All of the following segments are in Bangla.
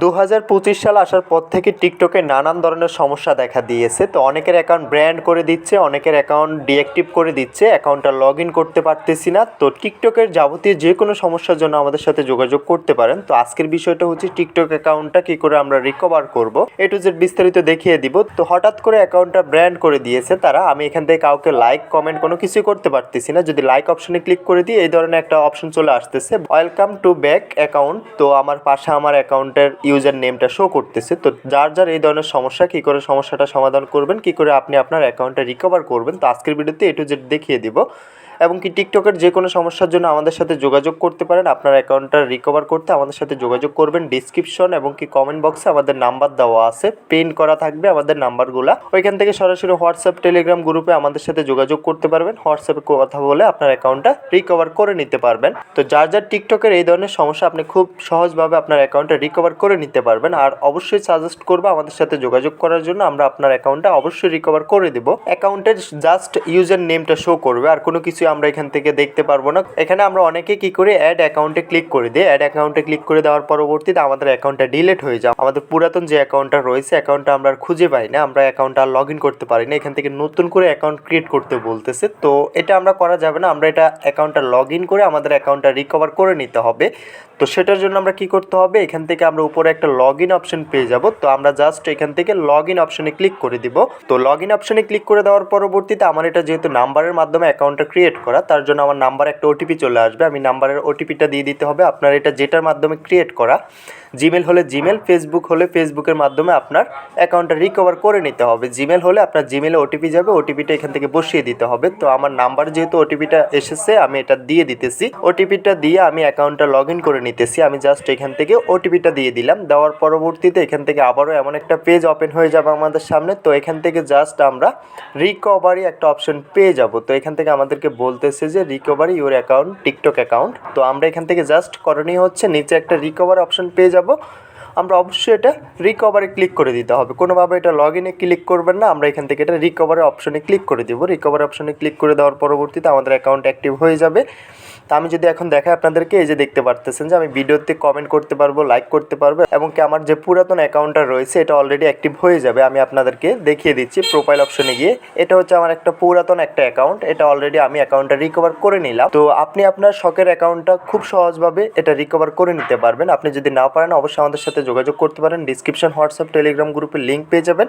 2025 সাল আসার পর থেকে টিকটকে নানান ধরনের সমস্যা দেখা দিয়েছে। তো অনেকের অ্যাকাউন্ট ব্র্যান্ড করে দিচ্ছে, অনেকের অ্যাকাউন্ট ডিঅ্যাক্টিভ করে দিচ্ছে, অ্যাকাউন্টটা লগ ইন করতে পারতেছি না। তো টিকটকের যাবতীয় যে কোনো সমস্যার জন্য আমাদের সাথে যোগাযোগ করতে পারেন। তো আজকের বিষয়টা হচ্ছে টিকটক অ্যাকাউন্টটা কী করে আমরা রিকভার করব, এ টু জেড বিস্তারিত দেখিয়ে দিব। তো হঠাৎ করে অ্যাকাউন্টটা ব্র্যান্ড করে দিয়েছে তারা। আমি এখান থেকে কাউকে লাইক কমেন্ট কোনো কিছুই করতে পারতেছি না। যদি লাইক অপশনে ক্লিক করে দিই এই ধরনের একটা অপশন চলে আসতেছে, ওয়েলকাম টু ব্যাক অ্যাকাউন্ট। তো আমার পাশে আমার অ্যাকাউন্টের ইউজার নেমটা শো করতেছে। তো যার যার এই ধরনের সমস্যা, কী করে সমস্যাটা সমাধান করবেন, কী করে আপনি আপনার অ্যাকাউন্টটা রিকভার করবেন, তো আজকের ভিডিওতে এ টু জেড দেখিয়ে দিব। এবং কি টিকটকের যে কোনো সমস্যার জন্য আমাদের সাথে যোগাযোগ করতে পারেন। আপনার অ্যাকাউন্টটা রিকভার করতে আমাদের সাথে যোগাযোগ করবেন। ডিসক্রিপশন এবং কি কমেন্ট বক্সে আমাদের নাম্বার দেওয়া আছে, পিন করা থাকবে আমাদের নাম্বারগুলো। ওইখান থেকে সরাসরি হোয়াটসঅ্যাপ টেলিগ্রাম গ্রুপে আমাদের সাথে যোগাযোগ করতে পারবেন। হোয়াটসঅ্যাপে কথা বলে আপনার অ্যাকাউন্টটা রিকভার করে নিতে পারবেন। তো যার যার টিকটকের এই ধরনের সমস্যা আপনি খুব সহজভাবে আপনার অ্যাকাউন্টটা রিকভার করে নিতে পারবেন। আর অবশ্যই সাজেস্ট করবো আমাদের সাথে যোগাযোগ করার জন্য, আমরা আপনার অ্যাকাউন্টটা অবশ্যই রিকভার করে দেবো। অ্যাকাউন্টের জাস্ট ইউজার নেমটা শো করবে, আর কোনো কিছু আমরা এখান থেকে দেখতে পারবো না। এখানে আমরা অনেকে কি করি, অ্যাড অ্যাকাউন্টে ক্লিক করে দিই। অ্যাড অ্যাকাউন্টে ক্লিক করে দেওয়ার পরবর্তীতে আমাদের অ্যাকাউন্টটা ডিলিট হয়ে যায়। আমাদের পুরাতন যে অ্যাকাউন্টটা রয়েছে অ্যাকাউন্টটা আমরা আর খুঁজে পাই না, আমরা অ্যাকাউন্টটা আর লগ ইন করতে পারি না। এখান থেকে নতুন করে অ্যাকাউন্ট ক্রিয়েট করতে বলতেছে। তো এটা আমরা করা যাবে না, আমরা এটা অ্যাকাউন্টটা লগ ইন করে আমাদের অ্যাকাউন্টটা রিকভার করে নিতে হবে। তো সেটার জন্য আমরা কি করতে হবে, এখান থেকে আমরা উপরে একটা লগ ইন অপশন পেয়ে যাব। তো আমরা জাস্ট এখান থেকে লগ ইন অপশনে ক্লিক করে দিব। তো লগ ইন অপশনে ক্লিক করে দেওয়ার পরবর্তীতে আমার এটা যেহেতু নাম্বারের মাধ্যমে অ্যাকাউন্টটা ক্রিয়েট করা, তার জন্য আমার নাম্বার একটা ওটিপি চলে আসবে। আমি নাম্বারের ওটিপিটা দিয়ে দিতে হবে। আপনার এটা যেটার মাধ্যমে ক্রিয়েট করা, জিমেল হলে জিমেল, ফেসবুক হলে ফেসবুকের মাধ্যমে আপনার অ্যাকাউন্টটা রিকভার করে নিতে হবে। জিমেল হলে আপনার জিমেলে ওটিপি যাবে, ওটিপিটা এখান থেকে বসিয়ে দিতে হবে। তো আমার নাম্বার যেহেতু ওটিপিটা এসেছে আমি এটা দিয়ে দিতেছি। ওটিপিটা দিয়ে আমি অ্যাকাউন্টটা লগ ইন করে নিতেছি। আমি জাস্ট এখান থেকে ওটিপিটা দিয়ে দিলাম। দেওয়ার পরবর্তীতে এখান থেকে আবারও এমন একটা পেজ ওপেন হয়ে যাবে আমাদের সামনে। তো এখান থেকে জাস্ট আমরা রিকভারি একটা অপশন পেয়ে যাব। তো এখান থেকে আমাদেরকে বলতেছে যে recovery your account TikTok account. তো আমরা এখান থেকে জাস্ট করণীয় হচ্ছে নিচে একটা রিকভার অপশন পেয়ে যাব। আমরা অবশ্যই এটা রিকভারে ক্লিক করে দিতে হবে, কোনোভাবে এটা লগ ইনে ক্লিক করবেন না। আমরা এখান থেকে এটা রিকভারের অপশনে ক্লিক করে দেবো। রিকভার অপশনে ক্লিক করে দেওয়ার পরবর্তীতে আমাদের অ্যাকাউন্ট অ্যাক্টিভ হয়ে যাবে। তা আমি যদি এখন দেখাই আপনাদেরকে, এই যে দেখতে পারতেছেন যে আমি ভিডিওতে কমেন্ট করতে পারবো, লাইক করতে পারবো, এবং কি আমার যে পুরাতন অ্যাকাউন্টটা রয়েছে এটা অলরেডি অ্যাক্টিভ হয়ে যাবে। আমি আপনাদেরকে দেখিয়ে দিচ্ছি প্রোফাইল অপশনে গিয়ে। এটা হচ্ছে আমার একটা পুরাতন একটা অ্যাকাউন্ট, এটা অলরেডি আমি অ্যাকাউন্টটা রিকভার করে নিলাম। তো আপনি আপনার শখের অ্যাকাউন্টটা খুব সহজভাবে এটা রিকভার করে নিতে পারবেন। আপনি যদি না পারেন অবশ্যই আমাদের সাথে যোগাযোগ করতে পারেন। ডিসক্রিপশন হোয়াটসঅ্যাপ টেলিগ্রাম গ্রুপের লিঙ্ক পেয়ে যাবেন,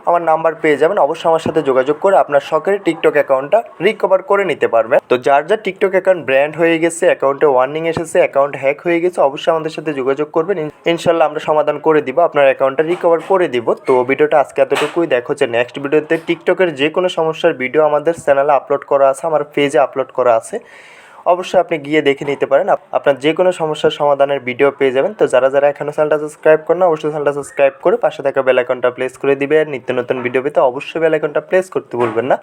আমার নাম্বার পেয়ে যাবেন। অবশ্যই আমার সাথে যোগাযোগ করে আপনার শখের টিকটক অ্যাকাউন্টটা রিকভার করে নিতে পারবেন। তো যার যার টিকটক অ্যাকাউন্ট ব্র্যান্ড হয়ে গেছে, অ্যাকাউন্টে ওয়ার্নিং এসেছে, অ্যাকাউন্ট হ্যাক হয়ে গেছে, অবশ্যই আমাদের সাথে যোগাযোগ করবেন। ইনশাল্লাহ আমরা সমাধান করে দিব, আপনার অ্যাকাউন্টটা রিকভার করে দিব। তো ভিডিওটা আজকে এতটুকুই। দেখা হচ্ছে নেক্সট ভিডিওতে। টিকটকের যে কোনো সমস্যার ভিডিও আমাদের চ্যানেলে আপলোড করা আছে, আমার পেজে আপলোড করা আছে, অবশ্যই আপনি গিয়ে দেখে নিতে পারেন। আপনার যে কোনো সমস্যার সমাধানের ভিডিও পেয়ে যাবেন। তো যারা যারা এখনও চ্যানেলটা সাবস্ক্রাইব করেন অবশ্যই চ্যানেলটা সাবস্ক্রাইব করে পাশে থাকা বেল আইকনটা প্রেস করে দিবেন। নিত্য নতুন ভিডিও পেতে অবশ্যই বেল আইকনটা প্রেস করতে ভুলবেন না।